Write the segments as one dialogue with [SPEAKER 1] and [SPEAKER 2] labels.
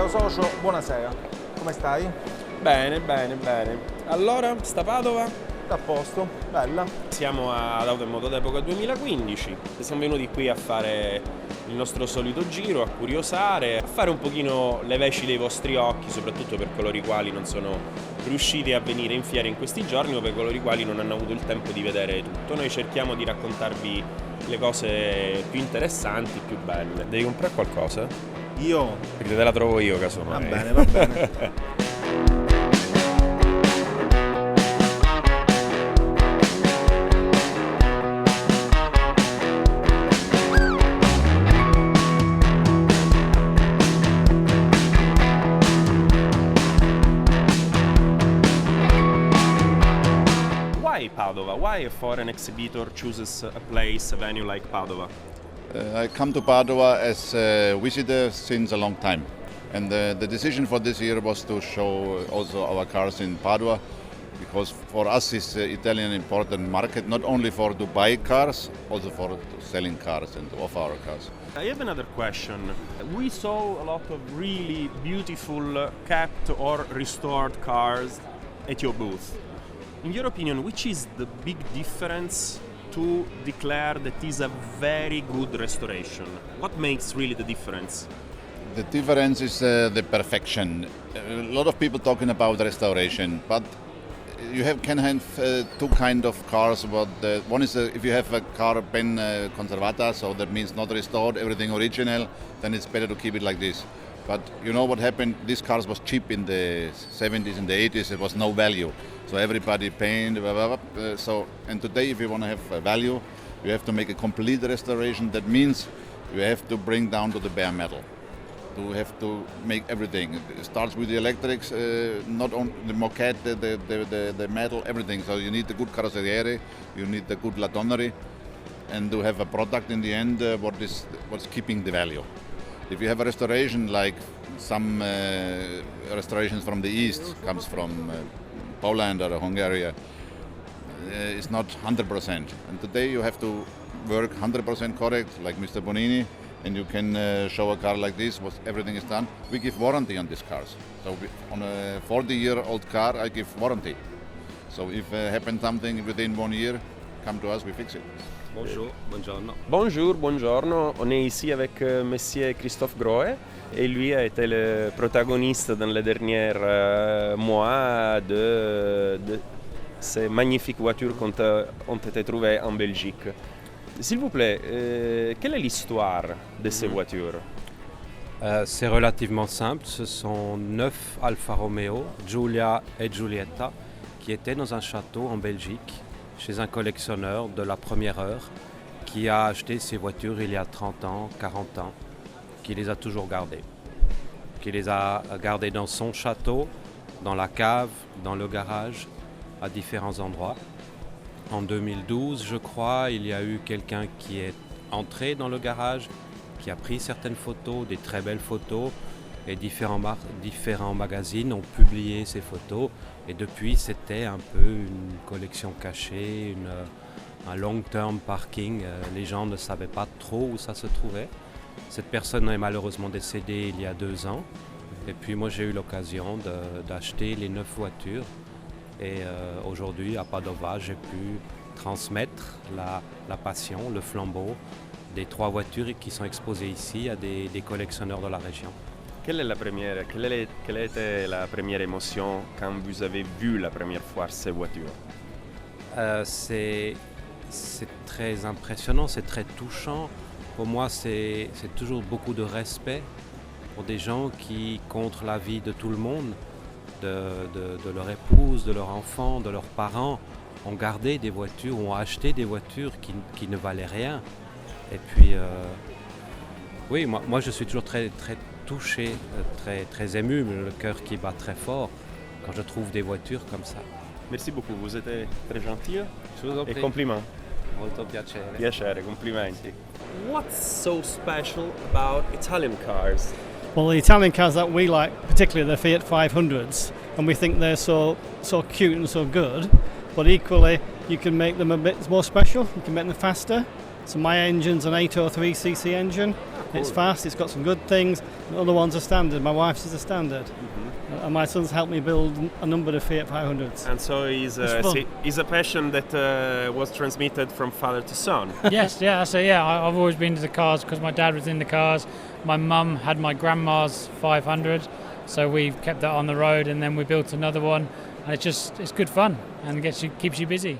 [SPEAKER 1] socio, buonasera. Come stai?
[SPEAKER 2] Bene, bene, bene. Allora, sta Padova?
[SPEAKER 1] A posto, bella.
[SPEAKER 2] Siamo ad Automoto d'Epoca 2015 e siamo venuti qui a fare il nostro solito giro, a curiosare, a fare un pochino le veci dei vostri occhi, soprattutto per coloro i quali non sono riusciti a venire in fiera in questi giorni o per coloro i quali non hanno avuto il tempo di vedere tutto. Noi cerchiamo di raccontarvi le cose più interessanti, più belle. Devi comprare qualcosa?
[SPEAKER 1] Io?
[SPEAKER 2] Perché te la trovo io, casomai.
[SPEAKER 1] Va bene, va bene.
[SPEAKER 2] Why Padova? Why a foreign exhibitor chooses a place, a venue like Padova?
[SPEAKER 3] I come to Padova as a visitor since a long time, and the decision for this year was to show also our cars in Padua, because for us it's the Italian important market, not only for to buy cars, also for selling cars and to offer our cars.
[SPEAKER 2] I have another question. We saw a lot of really beautiful kept or restored cars at your booth. In your opinion, which is the big difference to declare that is a very good restoration? What makes really the difference?
[SPEAKER 3] The difference is the perfection. A lot of people talking about restoration, but can have two kind of cars. But one is if you have a car ben conservata, so that means not restored, everything original, then it's better to keep it like this. But you know what happened? These cars was cheap in the 70s and the 80s. It was no value, so everybody paid. And today, if you want to have a value, you have to make a complete restoration. That means you have to bring down to the bare metal. You have to make everything. It starts with the electrics, not only the moquette, the metal, everything. So you need the good carrozzeriere, you need the good ladonnery, and to have a product in the end what's keeping the value. If you have a restoration like some restorations from the east, comes from Poland or Hungary, it's not 100%. And today you have to work 100% correct, like Mr. Bonini, and you can show a car like this, everything is done. We give warranty on these cars. So on a 40-year-old car, I give warranty. So if happens something within 1 year, come to us, we fix it.
[SPEAKER 4] Bonjour, buongiorno.
[SPEAKER 2] Bonjour, buongiorno. On est ici avec Monsieur Christophe Grohe et lui a été le protagoniste dans les derniers mois de ces magnifiques voitures qui ont été trouvées en Belgique. S'il vous plaît, quelle est l'histoire de ces voitures?
[SPEAKER 4] C'est relativement simple, ce sont 9 Alfa Romeo, Giulia et Giulietta, qui étaient dans un château en Belgique, chez un collectionneur de la première heure, qui a acheté ces voitures il y a 30 ans, 40 ans, qui les a toujours gardées. Qui les a gardées dans son château, dans la cave, dans le garage, à différents endroits. En 2012, je crois, il y a eu quelqu'un qui est entré dans le garage, qui a pris certaines photos, des très belles photos, et différents magazines ont publié ces photos. Et depuis, c'était un peu une collection cachée, un long-term parking. Les gens ne savaient pas trop où ça se trouvait. Cette personne est malheureusement décédée il y a 2 ans. Et puis moi, j'ai eu l'occasion d'acheter les 9 voitures. Et aujourd'hui, à Padova, j'ai pu transmettre la passion, le flambeau des 3 voitures qui sont exposées ici à des collectionneurs de la région.
[SPEAKER 2] Quelle a été la première émotion quand vous avez vu la première fois ces voitures?
[SPEAKER 4] C'est très impressionnant, c'est très touchant. Pour moi, c'est toujours beaucoup de respect pour des gens qui, contre la vie de tout le monde, de leur épouse, de leurs enfants, de leurs parents, ont gardé des voitures, ont acheté des voitures qui ne valaient rien. Et puis, oui, moi je suis toujours très, très touché, très, très ému, le cœur qui bat très fort quand je trouve des voitures comme ça.
[SPEAKER 2] Merci beaucoup, vous êtes très gentil
[SPEAKER 4] Et
[SPEAKER 2] compliments.
[SPEAKER 4] Molto piacere.
[SPEAKER 2] Piacere, complimenti. What's so special about Italian cars?
[SPEAKER 5] Well, the Italian cars that we like, particularly the Fiat 500s, and we think they're so cute and so good, but equally you can make them a bit more special, you can make them faster. So my engine's an 803cc engine, It's fast, it's got some good things. The other ones are standard. My wife's is a standard. And my son's helped me build a number of Fiat 500s.
[SPEAKER 2] And so is a passion that was transmitted from father to son.
[SPEAKER 6] Yes, yeah. So yeah, I've always been into the cars because my dad was in the cars. My mum had my grandma's 500, so we kept that on the road, and then we built another one. And it's good fun and keeps you busy.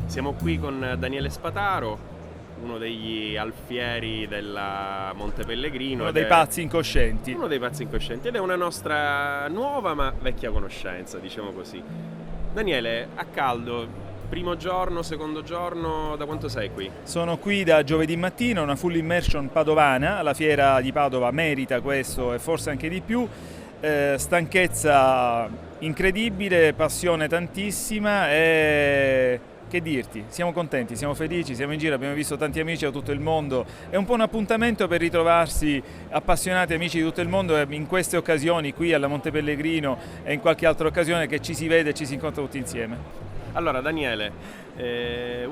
[SPEAKER 2] Siamo qui con Daniele Spataro, uno degli alfieri della Monte Pellegrino.
[SPEAKER 7] Uno dei pazzi incoscienti.
[SPEAKER 2] Uno dei pazzi incoscienti, ed è una nostra nuova ma vecchia conoscenza, diciamo così. Daniele, a caldo, primo giorno, secondo giorno, da quanto sei qui?
[SPEAKER 7] Sono qui da giovedì mattina, una full immersion padovana, la fiera di Padova merita questo e forse anche di più. Stanchezza incredibile, passione tantissima e... che dirti, siamo contenti, siamo felici, siamo in giro, abbiamo visto tanti amici da tutto il mondo, è un po' un appuntamento per ritrovarsi appassionati amici di tutto il mondo in queste occasioni qui alla Monte Pellegrino e in qualche altra occasione che ci si vede e ci si incontra tutti insieme.
[SPEAKER 2] Allora Daniele,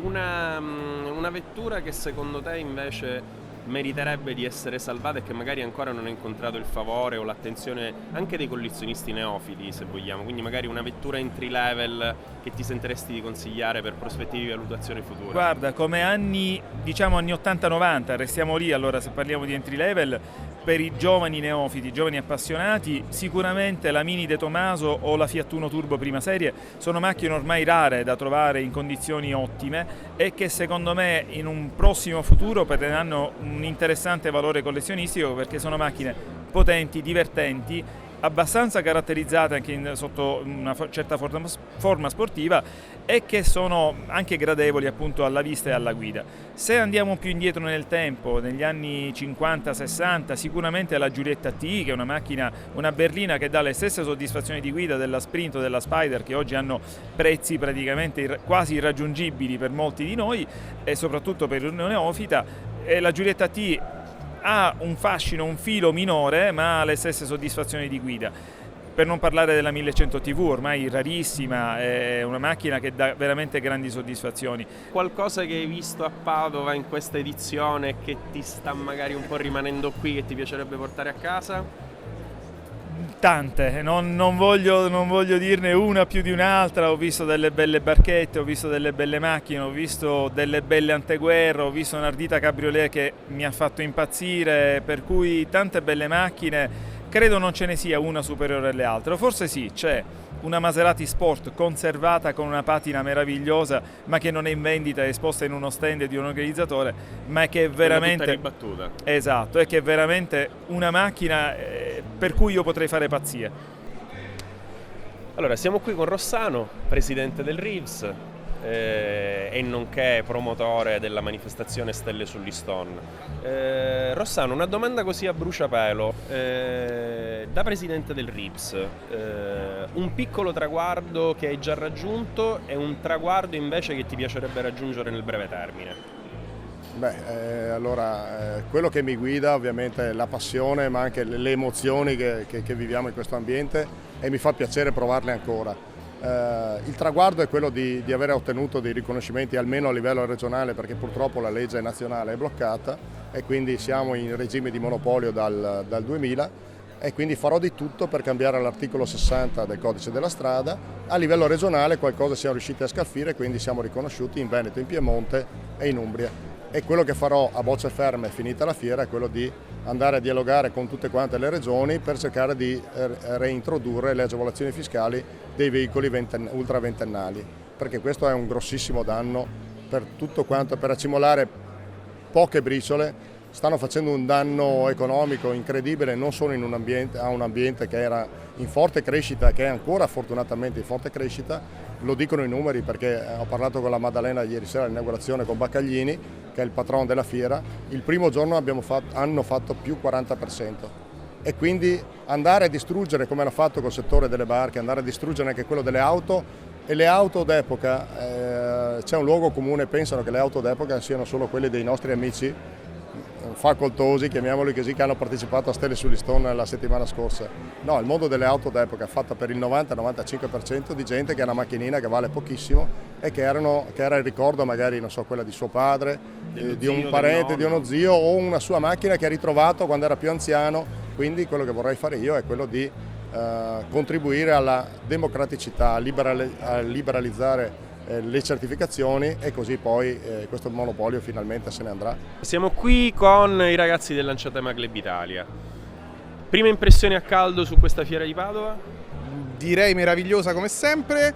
[SPEAKER 2] una vettura che secondo te invece meriterebbe di essere salvata e che magari ancora non ha incontrato il favore o l'attenzione anche dei collezionisti neofiti, se vogliamo, quindi magari una vettura entry level che ti sentiresti di consigliare per prospettive di valutazione futura?
[SPEAKER 7] Guarda, come anni 80-90, restiamo lì allora se parliamo di entry level, per i giovani neofiti, i giovani appassionati, sicuramente la Mini De Tomaso o la Fiat Uno Turbo prima serie sono macchine ormai rare da trovare in condizioni ottime e che secondo me in un prossimo futuro perderanno un interessante valore collezionistico perché sono macchine potenti, divertenti, abbastanza caratterizzate anche sotto una certa forma sportiva e che sono anche gradevoli appunto alla vista e alla guida. Se andiamo più indietro nel tempo, negli anni 50-60, sicuramente la Giulietta T, che è una macchina, una berlina che dà le stesse soddisfazioni di guida della Sprint o della Spider, che oggi hanno prezzi praticamente quasi irraggiungibili per molti di noi e soprattutto per il neofita, e la Giulietta T ha un fascino, un filo minore, ma ha le stesse soddisfazioni di guida. Per non parlare della 1100 TV, ormai rarissima, è una macchina che dà veramente grandi soddisfazioni.
[SPEAKER 2] Qualcosa che hai visto a Padova in questa edizione che ti sta magari un po' rimanendo qui, che ti piacerebbe portare a casa?
[SPEAKER 7] Tante, non voglio dirne una più di un'altra. Ho visto delle belle barchette, ho visto delle belle macchine, ho visto delle belle anteguerra, ho visto un'ardita cabriolet che mi ha fatto impazzire, per cui tante belle macchine, credo non ce ne sia una superiore alle altre, forse sì, c'è una Maserati Sport conservata con una patina meravigliosa ma che non è in vendita, è esposta in uno stand di un organizzatore, ma che è veramente
[SPEAKER 2] ribattuta.
[SPEAKER 7] Esatto, è che è veramente una macchina per cui io potrei fare pazzie.
[SPEAKER 2] Allora, siamo qui con Rossano, presidente del Reeves e nonché promotore della manifestazione Stelle sull'Iston. Rossano, una domanda così a bruciapelo, da presidente del Reeves, un piccolo traguardo che hai già raggiunto e un traguardo invece che ti piacerebbe raggiungere nel breve termine?
[SPEAKER 8] Quello che mi guida ovviamente è la passione ma anche le emozioni che viviamo in questo ambiente e mi fa piacere provarle ancora. Il traguardo è quello di aver ottenuto dei riconoscimenti almeno a livello regionale, perché purtroppo la legge nazionale è bloccata e quindi siamo in regime di monopolio dal 2000 e quindi farò di tutto per cambiare l'articolo 60 del codice della strada. A livello regionale qualcosa siamo riusciti a scalfire, quindi siamo riconosciuti in Veneto, in Piemonte e in Umbria. E quello che farò a bocce ferme finita la fiera è quello di andare a dialogare con tutte quante le regioni per cercare di reintrodurre le agevolazioni fiscali dei veicoli ultra ventennali, perché questo è un grossissimo danno per tutto quanto, per accumulare poche briciole. Stanno facendo un danno economico incredibile non solo a un ambiente che era in forte crescita, che è ancora fortunatamente in forte crescita, lo dicono i numeri perché ho parlato con la Maddalena ieri sera all'inaugurazione con Baccaglini, che è il patron della fiera. Il primo giorno hanno fatto più 40%, e quindi andare a distruggere, come hanno fatto col settore delle barche, andare a distruggere anche quello delle auto. E le auto d'epoca, c'è un luogo comune, pensano che le auto d'epoca siano solo quelle dei nostri amici facoltosi, chiamiamoli così, che hanno partecipato a Stelle sull'Stone la settimana scorsa. No, il mondo delle auto d'epoca è fatta per il 90-95% di gente che ha una macchinina che vale pochissimo e che era il ricordo magari, non so, quella di suo padre, di un parente, di uno zio, o una sua macchina che ha ritrovato quando era più anziano. Quindi quello che vorrei fare io è quello di contribuire alla democraticità, a liberalizzare le certificazioni, e così poi questo monopolio finalmente se ne andrà.
[SPEAKER 2] Siamo qui con i ragazzi del Lanciatema Club Italia. Prime impressioni a caldo su questa fiera di Padova?
[SPEAKER 9] Direi meravigliosa come sempre.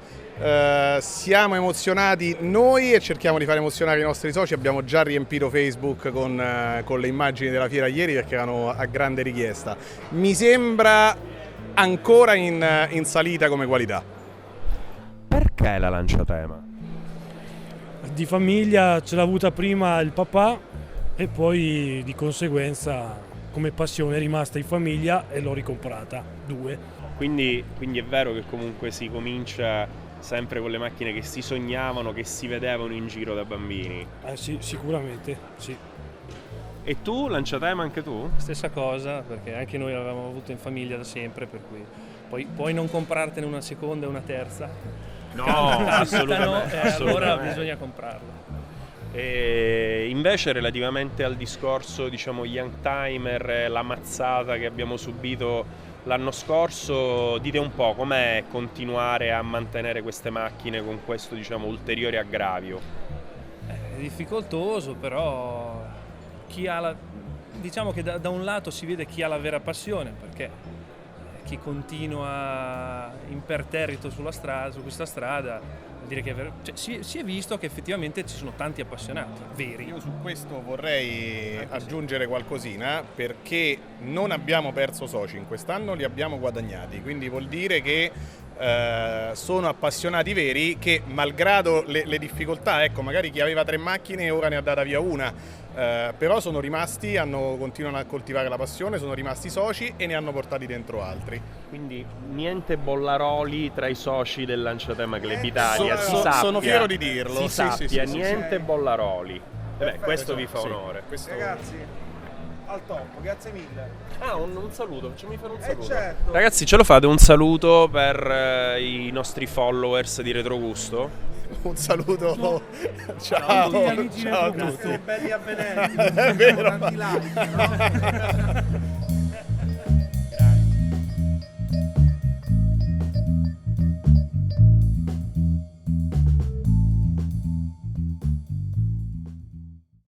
[SPEAKER 9] Siamo emozionati noi e cerchiamo di far emozionare i nostri soci. Abbiamo già riempito Facebook con le immagini della fiera ieri perché erano a grande richiesta. Mi sembra ancora in salita come qualità.
[SPEAKER 2] Perché la Lanciatema?
[SPEAKER 10] Di famiglia ce l'ha avuta prima il papà e poi di conseguenza come passione è rimasta in famiglia e l'ho ricomprata, 2.
[SPEAKER 2] Quindi è vero che comunque si comincia sempre con le macchine che si sognavano, che si vedevano in giro da bambini.
[SPEAKER 10] Sì, sicuramente, sì.
[SPEAKER 2] E tu, Lanciatema, anche tu?
[SPEAKER 11] Stessa cosa, perché anche noi l'avevamo avuto in famiglia da sempre, per cui puoi non comprartene una seconda e una terza.
[SPEAKER 2] No, assolutamente.
[SPEAKER 11] Allora bisogna comprarla.
[SPEAKER 2] E invece relativamente al discorso, diciamo, young timer, la mazzata che abbiamo subito l'anno scorso, dite un po' com'è continuare a mantenere queste macchine con questo, diciamo, ulteriore aggravio?
[SPEAKER 11] È difficoltoso, però diciamo che da un lato si vede chi ha la vera passione, perché chi continua imperterrito su questa strada, vuol dire che si è visto che effettivamente ci sono tanti appassionati veri.
[SPEAKER 9] Io su questo vorrei aggiungere qualcosina, perché non abbiamo perso soci in quest'anno, li abbiamo guadagnati, quindi vuol dire che sono appassionati veri che, malgrado le difficoltà, ecco, magari chi aveva 3 macchine ora ne ha data via una, però sono rimasti, continuano a coltivare la passione, sono rimasti soci e ne hanno portati dentro altri.
[SPEAKER 2] Quindi niente bollaroli tra i soci del Lanciatema Club Italia, si sappia,
[SPEAKER 9] sono fiero di dirlo.
[SPEAKER 2] Si sappia,
[SPEAKER 9] sì,
[SPEAKER 2] niente bollaroli. Questo vi fa
[SPEAKER 9] sì,
[SPEAKER 2] onore.
[SPEAKER 1] Ragazzi, al top, grazie mille.
[SPEAKER 2] Un saluto, facciami fare un saluto.
[SPEAKER 1] Certo.
[SPEAKER 2] Ragazzi, ce lo fate un saluto per i nostri followers di Retrogusto?
[SPEAKER 9] Un saluto, ciao a tutti.
[SPEAKER 1] Belli avvenenti, tanti like, no?